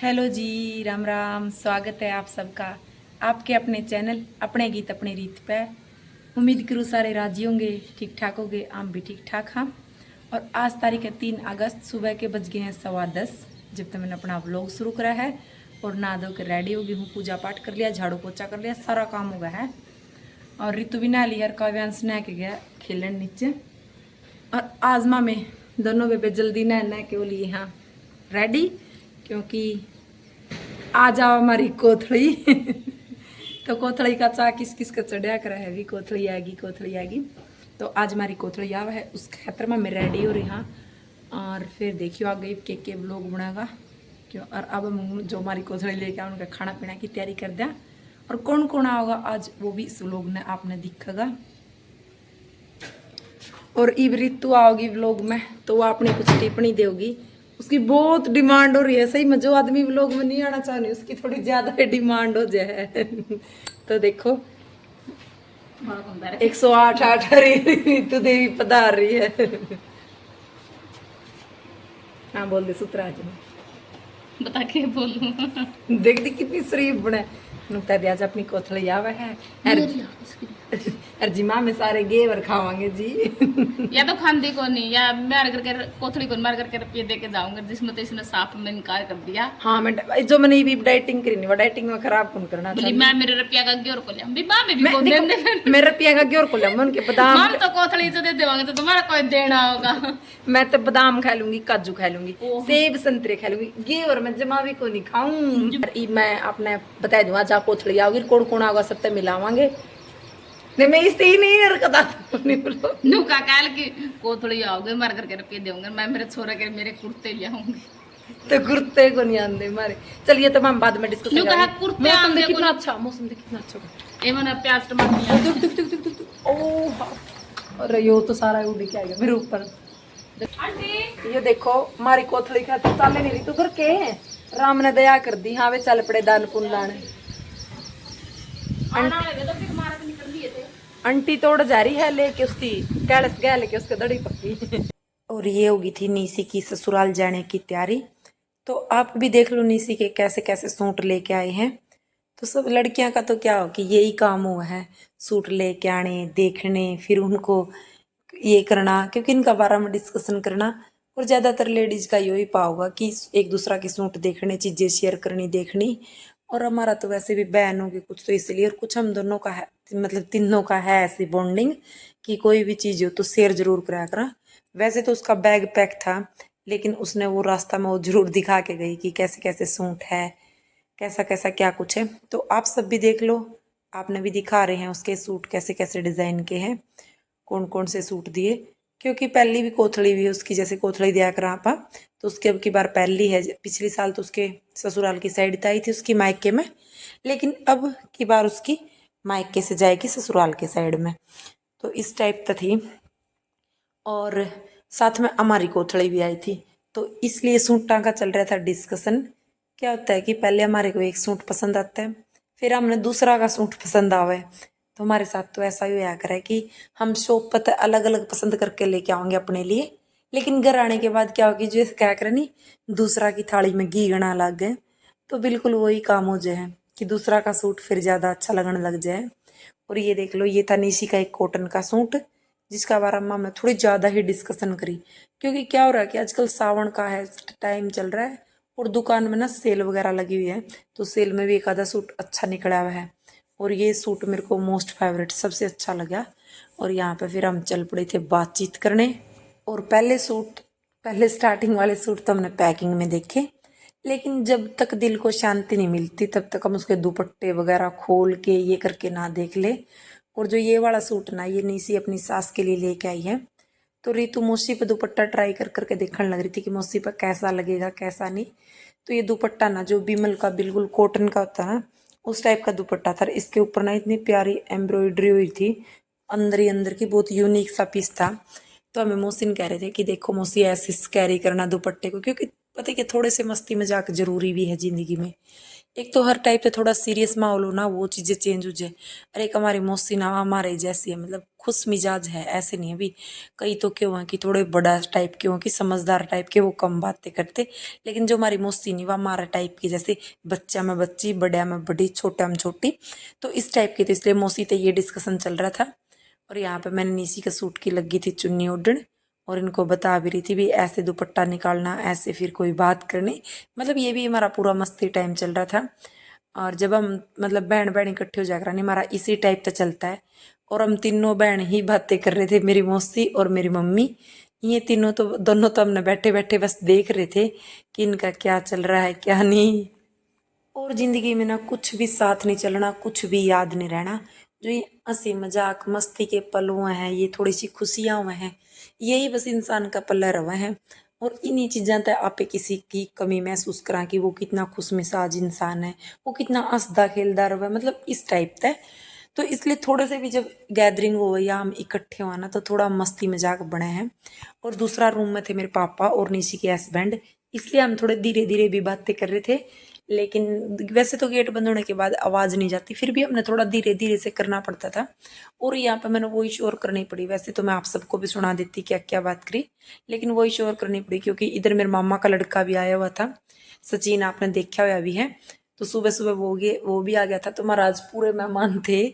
Hello जी, राम राम। स्वागत है आप सबका आपके अपने चैनल अपने गीत अपनी रीत पे। उम्मीद करूँ सारे राजी होंगे, ठीक ठाक होंगे, हम भी ठीक ठाक हाँ। और आज तारीख है 3 अगस्त, सुबह के बज गए हैं 10:15 जब तक मैंने अपना व्लॉग शुरू करा है। और नहा धो के रेडी हो गई हूँ, पूजा पाठ कर लिया, झाड़ू पोछा कर लिया, सारा काम हो गया है। और ऋतु भी नहा ली है, काव्यांश नहा के गया खेलन नीचे। और आजमा में दोनों बेबे जल्दी नहा के वो लिए हाँ रेडी, क्योंकि आ जाओ हमारी कोथड़ी। तो कोथड़ी का चा किस किस का चढ़िया करा है, भी कोथड़ी आएगी कोथड़ी आएगी। तो आज हमारी कोथड़ी आवा है, उस खेतर में मैं रेडी हो रही हाँ। और फिर देखियो आगे के व्लॉग बनाएगा क्यों। और अब हम जो हमारी कोथड़ी लेके आए उनका खाना पीना की तैयारी कर दिया। और कौन कौन आओगा आज वो भी इस व्लॉग में आपने दिखेगा। और इब ऋतु आओगी व्लॉग में तो वो अपनी कुछ टिप्पणी देगी। उसकी बहुत डिमांड हो रही है, सही में जो आदमी व्लॉग में नहीं आना चाह रही उसकी थोड़ी ज्यादा डिमांड हो जाए। तो देखो 108 ऋतु देवी पधार रही है। हाँ बोल दे सुतराज बता के बोलूं। देख दी कितनी शरीफ बने। नुकता दिया अपनी कोथड़ी आवे है अर्जिमा में सारे गेवर खावांगे जी। या तो खांदी को नहीं, या मार करके कोथड़ी को मार करके रुपये दे के जाऊंगा, जिसमें तो इसने साफ में इनकार कर दिया। हाँ मैं जो मैंने भी डाइटिंग करी नहीं, वो डाइटिंग में खराब कौन करना बोली मैं मेरे रुपया का ग्योर को लिया भी मां में भी कौन दे दे। मैं रुपया का ग्योर को लिया, मैं उनके बादाम मां तो कोथड़ी से दे देवांगे तो तुम्हारा कोई देना होगा। मैं तो बादाम खा लूंगी, काजू खा लूंगी, सेब संतरे खा लूंगी, घेवर मैं जमा भी को नहीं खाऊं। मैं अपने बता दूं आज आप कोथड़ी आओगी, कौन कौन आगा सब तक मिलावांगे। नहीं मैं इससे ही नहीं हरकत नुका काल की कोथड़ी आओगे मार करके रुपये देऊंगा, मैं मेरे छोरे के मेरे कुर्ते ले आऊंगी। तो कुर्ते को नहीं आंदे मारे। चलिए तो हम बाद में डिस्कस नुका करेंगे। कुर्ते मौसम आंदे देख कितना अच्छा, मौसम देख कितना अच्छा। ए मैंने प्याज टमाटर दुख दुख दुख दुख दुख दुख। ओह अरे यो तो सारा उड़ के आएगा मेरे ऊपर। आंटी ये देखो हमारी कोथड़ी का तो चाले नहीं रही तू घर के राम ने दया कर दी। हाँ वे चल पड़े दान पुन लाने। आना लगे तो फिर मारा तो निकल दिए थे। आंटी तोड़ जा रही है लेके उसकी कैलस गया लेके उसके दड़ी पक्की। और ये होगी थी नीसी की ससुराल जाने की तैयारी। तो आप भी देख लो नीसी के कैसे कैसे सूट लेके आए हैं। तो सब लड़कियां का तो क्या हो कि यही काम हुआ है, सूट लेके आने, देखने, फिर उनको ये करना, क्योंकि इनका बारे में डिस्कशन करना। और ज़्यादातर लेडीज का यही पाओगा कि एक दूसरा के सूट देखने, चीज़ें शेयर करनी, देखनी। और हमारा तो वैसे भी बहन होगी कुछ तो इसलिए, और कुछ हम दोनों का है, मतलब तीनों का है ऐसी बॉन्डिंग कि कोई भी चीज़ हो तो शेयर जरूर करा करा। वैसे तो उसका बैग पैक था, लेकिन उसने वो रास्ता में वो जरूर दिखा के गई कि कैसे कैसे सूट है, कैसा कैसा क्या कुछ है। तो आप सब भी देख लो, आपने भी दिखा रहे हैं उसके सूट कैसे कैसे डिज़ाइन के हैं, कौन कौन से सूट दिए। क्योंकि पहली भी कोथड़ी भी है उसकी, जैसे कोथड़ी दिया करा आपा, तो उसके अब की बार पहली है। पिछली साल तो उसके ससुराल की साइड आई थी उसकी मायके में, लेकिन अब की बार उसकी मायके से जाएगी ससुराल के साइड में। तो इस टाइप का थी। और साथ में हमारी कोथड़ी भी आई थी, तो इसलिए सूटा का चल रहा था डिस्कशन। क्या होता है कि पहले हमारे को एक सूट पसंद आता है, फिर हमने दूसरा का सूट पसंद आवे। तो हमारे साथ तो ऐसा ही होया करे कि हम शॉप पर अलग अलग पसंद करके लेके आएंगे अपने लिए, लेकिन घर आने के बाद क्या होगी, जो क्या करे नहीं, दूसरा की थाली में घी गना लग गए। तो बिल्कुल वही काम हो जाए कि दूसरा का सूट फिर ज़्यादा अच्छा लगने लग जाए। और ये देख लो, ये था निशी का एक कॉटन का सूट, जिसका बारे में मैं थोड़ी ज़्यादा ही डिस्कशन करी। क्योंकि क्या हो रहा है कि आजकल सावन का है टाइम चल रहा है, और दुकान में ना सेल वगैरह लगी हुई है, तो सेल में भी एक आधा सूट अच्छा निकला हुआ है। और ये सूट मेरे को मोस्ट फेवरेट सबसे अच्छा लगा। और यहाँ पे फिर हम चल पड़े थे बातचीत करने। और पहले स्टार्टिंग वाले सूट तो हमने पैकिंग में देखे, लेकिन जब तक दिल को शांति नहीं मिलती तब तक हम उसके दुपट्टे वगैरह खोल के ये करके ना देख ले। और जो ये वाला सूट ना, ये नीसी अपनी सास के लिए लेके आई है। तो रीतु मौसी पे दुपट्टा ट्राई कर करके देखने लग रही थी कि मौसी पे कैसा लगेगा कैसा नहीं। तो ये दुपट्टा ना जो बिमल का बिल्कुल कॉटन का होता है ना, उस टाइप का दुपट्टा था। इसके ऊपर ना इतनी प्यारी एम्ब्रॉयडरी हुई थी अंदर ही अंदर की, बहुत यूनिक सा पीस था। तो हमें मौसी ने कह रहे थे कि देखो मौसी ऐसे कैरी करना दुपट्टे को, क्योंकि पता है कि थोड़े से मस्ती मजाक जरूरी भी है जिंदगी में। एक तो हर टाइप से थोड़ा सीरियस माहौल हो ना, वो चीजें चेंज हो जाए। अरे एक हमारी मौसी ना हमारे जैसी है, मतलब खुश मिजाज है, ऐसे नहीं है। अभी कई तो क्यों है कि थोड़े बड़ा टाइप के हो कि समझदार टाइप के, वो कम बातें करते। लेकिन जो हमारी मौसी नहीं, वो हमारा टाइप की, जैसे बच्चा में बच्ची, बड़ा में बड़ी, छोटा में छोटी, तो इस टाइप की। तो इसलिए मौसी तो ये डिस्कशन चल रहा था। और यहाँ पे मैंने नीसी का सूट की लगी थी चुन्नी ओढ़न, और इनको बता भी रही थी भी ऐसे दुपट्टा निकालना, ऐसे फिर कोई बात करनी। मतलब ये भी हमारा पूरा मस्ती टाइम चल रहा था। और जब हम मतलब बहन बहन इकट्ठे हो जाया करा, नहीं हमारा इसी टाइप का चलता है। और हम तीनों बहन ही बातें कर रहे थे, मेरी मौसी और मेरी मम्मी। ये तीनों तो दोनों तो हमने बैठे बैठे बस देख रहे थे कि इनका क्या चल रहा है क्या नहीं। और जिंदगी में ना कुछ भी साथ नहीं चलना, कुछ भी याद नहीं रहना। जो ये हंसी मजाक मस्ती के पल हुए हैं, ये थोड़ी सी खुशियां हुए हैं, यही बस इंसान का पल्ला रवा है। और इन्हीं चीज़ों तक आपे किसी की कमी महसूस करा कि वो कितना खुश मिजाज इंसान है, वो कितना हंसदा खेलदा रवा, मतलब इस टाइप का। तो इसलिए थोड़े से भी जब गैदरिंग हो या हम इकट्ठे हो ना, तो थोड़ा मस्ती मजाक बने हैं। और दूसरा रूम में थे मेरे पापा और निशी के हस्बैंड, इसलिए हम थोड़े धीरे धीरे भी बातें कर रहे थे। लेकिन वैसे तो गेट बंद होने के बाद आवाज़ नहीं जाती, फिर भी हमने थोड़ा धीरे धीरे से करना पड़ता था। और यहाँ पे मैंने वही शोर करनी पड़ी। वैसे तो मैं आप सबको भी सुना देती क्या क्या बात करी, लेकिन वही शोर करनी पड़ी क्योंकि इधर मेरे मामा का लड़का भी आया हुआ था, सचिन, आपने देखा हुआ भी है। तो सुबह सुबह वो भी आ गया था, तो महाराज पूरे मेहमान थे।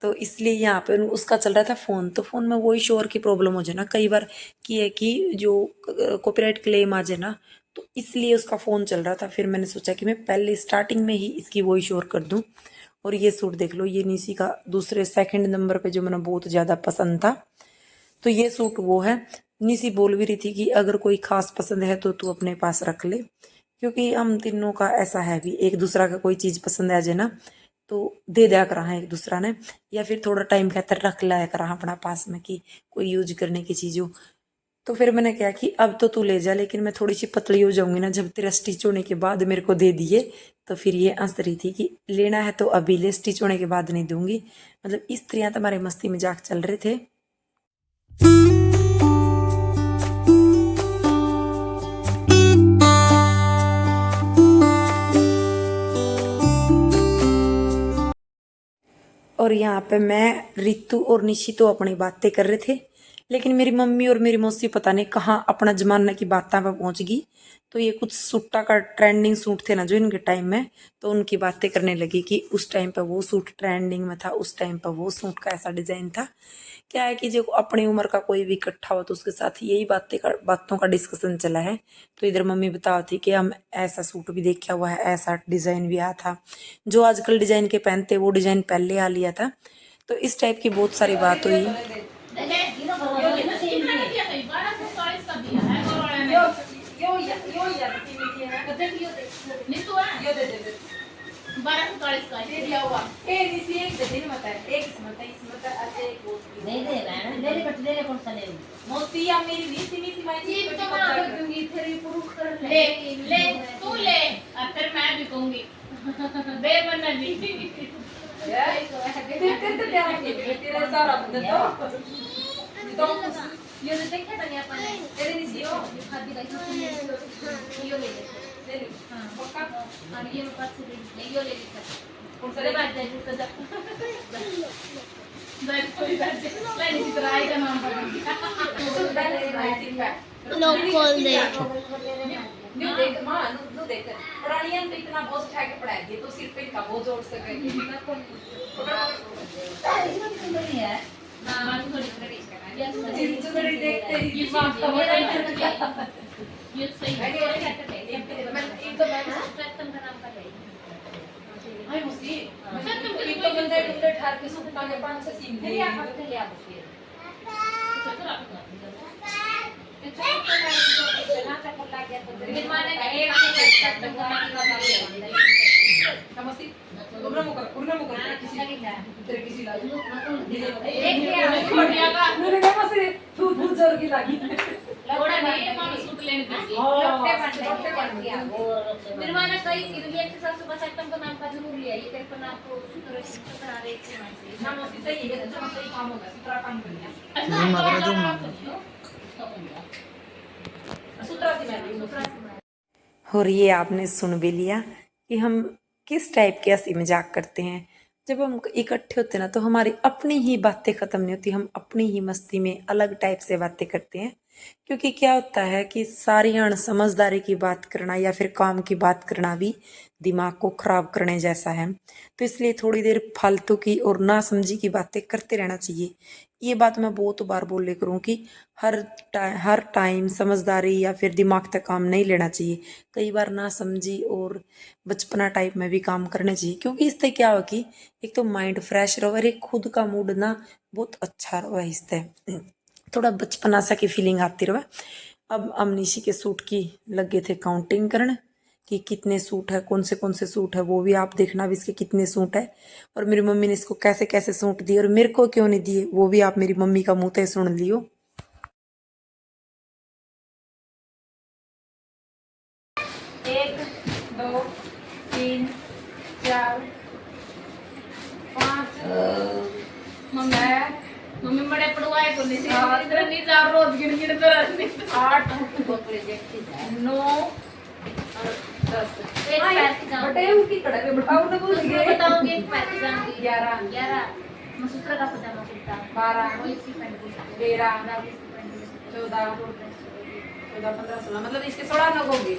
तो इसलिए यहाँ पे उसका चल रहा था फोन, तो फोन में वही शोर की प्रॉब्लम हो जाए ना कई बार, कि है कि जो कॉपीराइट क्लेम आ जाए ना, तो इसलिए उसका फोन चल रहा था। फिर मैंने सोचा कि मैं पहले स्टार्टिंग में ही इसकी वही शोर कर दूं। और ये सूट देख लो, ये निशी का दूसरे सेकंड नंबर पे जो मैंने बहुत ज्यादा पसंद था, तो ये सूट वो है। निशी बोल भी रही थी कि अगर कोई खास पसंद है तो तू अपने पास रख ले, क्योंकि हम तीनों का ऐसा है भी, एक दूसरा का कोई चीज पसंद आ जाए ना तो दे दिया करा है एक दूसरा ने, या फिर थोड़ा टाइम खातर रख लाया करा अपना पास में कि कोई यूज करने की चीज हो। तो फिर मैंने कहा कि अब तो तू ले जा, लेकिन मैं थोड़ी सी पतली हो जाऊंगी ना जब तेरा स्टिच होने के बाद मेरे को दे दिए। तो फिर ये हंस रही थी कि लेना है तो अभी ले, स्टिच होने के बाद नहीं दूंगी। मतलब इस तरह तो हमारे मस्ती मजाक चल रहे थे। और यहाँ पे मैं, रितु और निशी तो अपनी बातें कर रहे थे, लेकिन मेरी मम्मी और मेरी मौसी पता नहीं कहाँ अपना जमाने की बातें पे पहुंच गई। तो ये कुछ सूटा का ट्रेंडिंग सूट थे ना जो इनके टाइम में, तो उनकी बातें करने लगी कि उस टाइम पे वो सूट ट्रेंडिंग में था, उस टाइम पे वो सूट का ऐसा डिजाइन था। क्या है कि जो अपनी उम्र का कोई भी इकट्ठा हो तो उसके साथ यही बातों का डिस्कशन चला है। तो इधर मम्मी बता थी कि हम ऐसा सूट भी देखा हुआ है, ऐसा डिजाइन भी आया था, जो आजकल डिजाइन के पहनते वो डिजाइन पहले आ लिया था। तो इस टाइप की बहुत सारी बात हुई। फिर मैं भी कहूंगी दे वरना नहीं ये तो देखा था नहीं अपन तेरे नहीं यो खादी का यो ले ले हां पक्का और ये पास से ले यो ले ले कौन सा बात है तो जा दर कोई बात नहीं नहीं तो आई का नाम पता नो कॉल दे न्यू देख मां न्यू देख पुरानियां तो इतना बोझ उठा के पढ़ा दिए तो सिर पे इनका बोझ जोड़ सके ना कौन नहीं है हां थोड़ी थोड़ी जिन बड़ी देखते ही दिमाग का ये सही है एक तो मैं सत्तम का नाम पता है हाय मुसी सत्तम के तो बंदे बंदे ठार के सुपना के पांच से सीन दे या करते ले आप फिर तो आप निर्माण का एक सत्तम का नाम पता है नमस्ते पूर्ण मुकर किसी तेरे किसी लागी एक छोड़िया का मेरे क्या मसे दूध जोर की लागी थोड़ा नहीं मामा सूट लेने दे लोटे बन गया निर्माण कई इधर एक साथ सुबह सत्तम का नाम का जरूर लिया ये तेरे पर नाम को सूत्र करा रहे थे नमस्ते सही है तो सही काम होगा सूत्रा काम कर लिया अच्छा और ये आपने सुन भी लिया कि हम किस टाइप के हंसी मजाक करते हैं। जब हम इकट्ठे होते हैं ना तो हमारी अपनी ही बातें खत्म नहीं होती, हम अपनी ही मस्ती में अलग टाइप से बातें करते हैं। क्योंकि क्या होता है कि सारी समझदारी की बात करना या फिर काम की बात करना भी दिमाग को खराब करने जैसा है। तो इसलिए थोड़ी देर फालतू की और ना समझी की बातें करते रहना चाहिए। ये बात मैं बहुत बार बोले करूँ कि हर टाइम समझदारी या फिर दिमाग तक काम नहीं लेना चाहिए। कई बार ना समझी और बचपना टाइप में भी काम करने चाहिए, क्योंकि इससे क्या हो कि एक तो माइंड फ्रेश रहो और एक खुद का मूड ना बहुत अच्छा रहो। इससे थोड़ा बचपना सा की फीलिंग आती रहे। अब अमनीशी के सूट की लगे थे काउंटिंग करने कि कितने सूट है, कौन से सूट है, वो भी आप देखना भी इसके कितने सूट है और मेरी मम्मी ने इसको कैसे कैसे सूट दिए और मेरे को क्यों नहीं दिए, वो भी आप मेरी मम्मी का मुंह से सुन लियो। 1 2 3 4 5 मम्मी बड़े पड़वाए को नहीं इधर नहीं जा रोज गिन गिन कर 8 9 10 एक पैसे जाऊंगी बटे उनकी कड़े बताओ ना भूल गए बताऊंगी एक पैसे जाऊंगी 11 मसूत्र का पजामा कुर्ता 12 वही सी पैंट 13 14 15 16 मतलब इसके 16 लोग होंगे।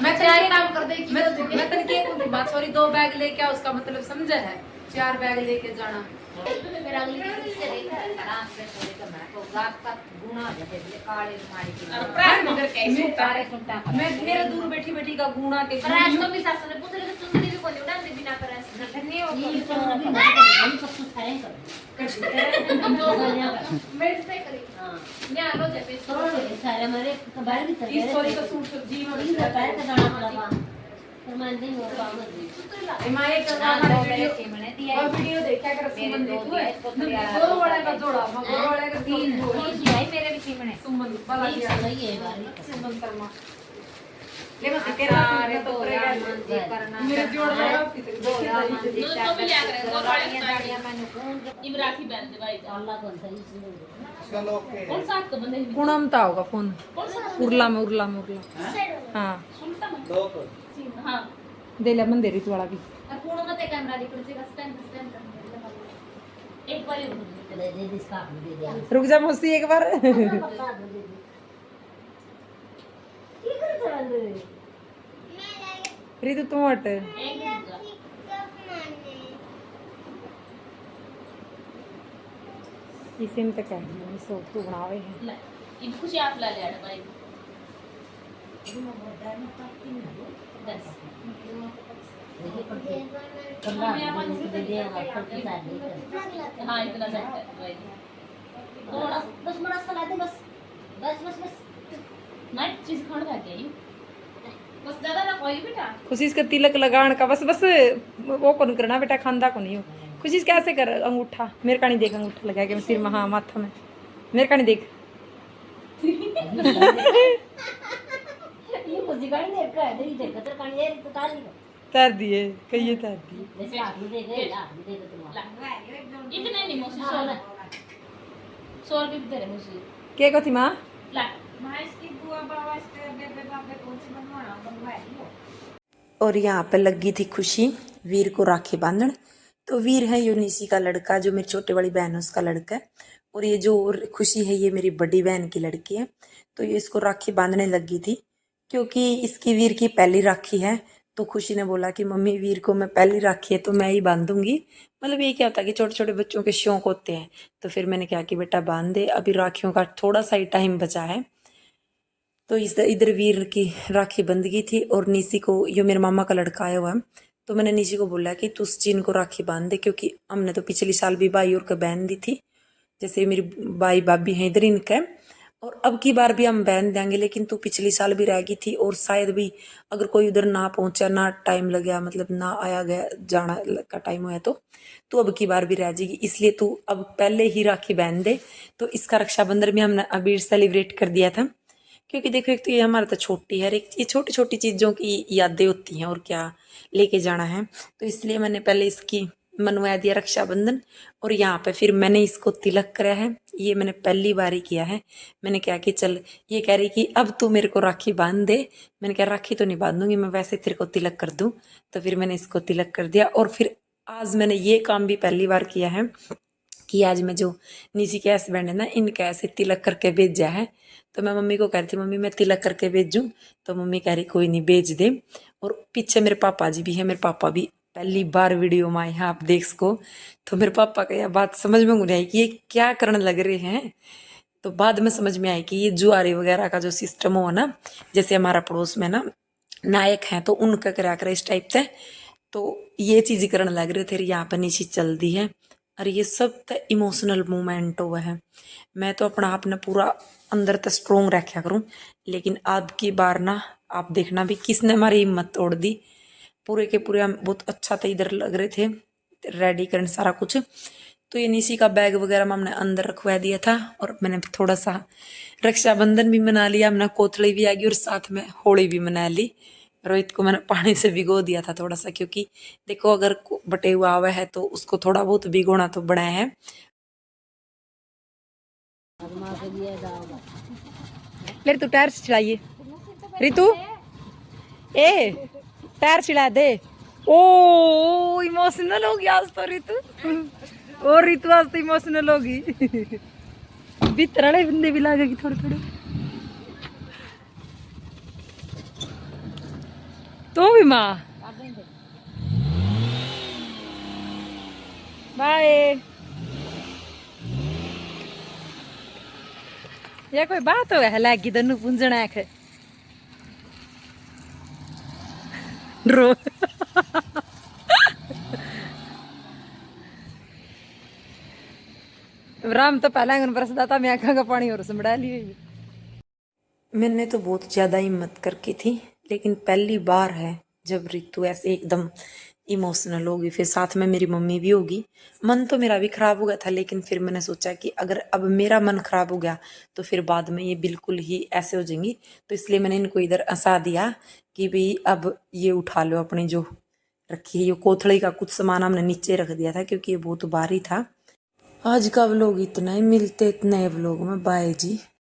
मैं चार काम कर दे मैं तन के बात सॉरी 2 बैग लेके आओ उसका मतलब समझा है 4 बैग लेके जाना। मेरा अगली किससे लेकर आराम से थोड़े का मैं तो रात का गुना जैसे काले मारी के और प्राइस मगर कैसे तारे सुनता मैं मेरे दूर बैठी बैठी का गुना के प्राइस तो भी सास ने पूछ रहे तुम भी कोई उड़ा दे बिना प्राइस नहीं हो हम सब कुछ खाएं कर मेरे से करी हां यहां रोज पे सारे हमारे बाहर भी कर इस सॉरी का सूट जी में पैर का गाना लगा फरमान दे हो काम दे माए का हमारे वीडियो और वीडियो देखा कर सुमन देखो दो वाले का जोड़ा मगर वाले का तीन आई मेरे भी सीमने सुमन वाला सही है बारी सुमन शर्मा ले बस तेरा सूट तो करेगा करना मेरे जोड़ लगा दो तो भी लिया करेगा दो वाले दाढ़ियां मैंने कौन इमराती बहन दे भाई अल्लाह कौन सही चलो ओके कौन साथ का बंदे पूनम ता होगा फोन उरला में हाँ दो हाँ दे ले मंदिर रितु वाला भी और पूर्ण मत कैमरा दिख रहा है स्टैंड एक बार दे दे इसका दे दे रुक जा मौसी एक बार रितु तू हट इसे में तक है सो तू बनावे है इन खुशी आप ला ले भाई हाँ इतना थोड़ा बस बड़ा सला दे बस बस बस बस नाइट चीज खाने बैठ गई बस ज्यादा ना कोई बेटा खुशी इसका तिलक लगान का बस बस वो कौन करना बेटा, खानदा को नहीं हो। खुशी कैसे कर अंगूठा मेरे का नहीं देख, अंगूठा लगा के सिर में हाँ माथा में मेरे का नहीं देख ये खुशी का नहीं देख है तेरी देख तो कानी तो ताली तर दिए कहिए तर दिए जैसे आप दे दे तुम इतने नहीं मोसी सोल भी दे रे मोसी के कथी मां ला मां इसकी बुआ बाबा इसके बेबे बाबे कौन सी बनवाना और यहाँ पे लगी थी खुशी वीर को राखी बांधन। तो वीर है यूनिसी का लड़का, जो मेरी छोटी वाली बहन है उसका लड़का है, और ये जो खुशी है ये मेरी बड़ी बहन की लड़की है। तो ये इसको राखी बांधने लगी थी क्योंकि इसकी वीर की पहली राखी है। तो खुशी ने बोला कि मम्मी वीर को मैं पहली राखी है तो मैं ही बांधूंगी। मतलब ये क्या होता है कि छोटे छोटे बच्चों के शौक होते हैं। तो फिर मैंने कहा कि बेटा बांध दे, अभी राखियों का थोड़ा सा ही टाइम बचा है। तो इधर वीर की राखी बंध गई थी और निशी को, ये मेरे मामा का लड़का आया हुआ है, तो मैंने निशी को बोला कि तू चीन को राखी बांध दे, क्योंकि हमने तो पिछली साल भी भाई और का बहन दी थी। जैसे मेरी भाई भाभी हैं इधर इनका, और अब की बार भी हम बहन देंगे, लेकिन तू पिछली साल भी रह गई थी और शायद भी अगर कोई उधर ना पहुंचा, ना टाइम लग गया, मतलब ना आया गया जाना का टाइम हुआ तो अब की बार भी रह जाएगी। इसलिए तू अब पहले ही राखी बहन दे। तो इसका रक्षाबंधन भी हमने अभी सेलिब्रेट कर दिया था, क्योंकि देखो एक तो ये हमारा तो छोटी है, एक ये छोटी छोटी चीज़ों की यादें होती हैं और क्या लेके जाना है। तो इसलिए मैंने पहले इसकी मनवा दिया रक्षाबंधन। और यहाँ पे फिर मैंने इसको तिलक कराया है। ये मैंने पहली बार ही किया है। मैंने क्या कि चल, ये कह रही कि अब तू मेरे को राखी बांध दे। मैंने कहा राखी तो नहीं बांधूंगी मैं, वैसे तेरे को तिलक कर दूं। तो फिर मैंने इसको तिलक कर दिया। और फिर आज मैंने ये काम भी पहली बार किया है कि आज मैं जो निशी के हस्बैंड है ना, इनका ऐसे तिलक करके भेजा है। तो मैं मम्मी को कह रही थी मम्मी मैं तिलक करके भेजूं, तो मम्मी कह रही कोई नहीं भेज दे। और पीछे मेरे पापा जी भी है, मेरे पापा भी पहली बार वीडियो में आए हैं, आप देख सको। तो मेरे पापा का यह बात समझ में नहीं आई कि ये क्या करने लग रहे हैं। तो बाद में समझ में आई कि ये जुआरी वगैरह का जो सिस्टम हो ना, जैसे हमारा पड़ोस में ना नायक हैं तो उनका करा कर इस टाइप से, तो ये चीज करने लग रहे थे। यहाँ पर नीचे चल दी है। और ये सब तो इमोशनल मोमेंट हुआ है। मैं तो अपना आप ने पूरा अंदर तक स्ट्रोंग रखा करूं, लेकिन अब की बार ना आप देखना भी किसने हमारी हिम्मत तोड़ दी। पूरे के पूरे हम बहुत अच्छा था, इधर लग रहे थे रेडी करने सारा कुछ। तो ये निशी का बैग वगैरह में हमने अंदर रखवा दिया था। और मैंने थोड़ा सा रक्षाबंधन भी मना लिया, हमने कोथड़ी भी आ गई और साथ में होली भी मना ली। रोहित को मैंने पानी से भिगो दिया था थोड़ा सा, क्योंकि देखो अगर बटे हुआ आवा है तो उसको थोड़ा बहुत भिगोना तो बड़ा है। ले तू टायर से चलाइए रितु, ए टायर चला दे। ओ इमोशनल हो गया आज तो रितु। और रितु आज तो इमोशनल होगी। भीतर बंदे भी लागेगी थोड़े थोड़े। तो भी माँ बाय। ये कोई बात हो है लगी तनु पुंजण आख रो। राम तो पहले बरसदा था, मैं आँखों का पानी और समड़ा लिए। मैंने तो बहुत ज़्यादा हिम्मत करके थी, लेकिन पहली बार है जब रितु ऐसे एकदम इमोशनल होगी। फिर साथ में मेरी मम्मी भी होगी। मन तो मेरा भी खराब हो गया था, लेकिन फिर मैंने सोचा कि अगर अब मेरा मन खराब हो गया तो फिर बाद में ये बिल्कुल ही ऐसे हो जाएंगी। तो इसलिए मैंने इनको इधर हंसा दिया कि भाई अब ये उठा लो अपनी जो रखी है। ये कोथड़ी का कुछ सामान हमने नीचे रख दिया था क्योंकि ये बहुत भारी था। आज का व्लॉग इतना ही, मिलते इतने व्लॉग में, बाय जी।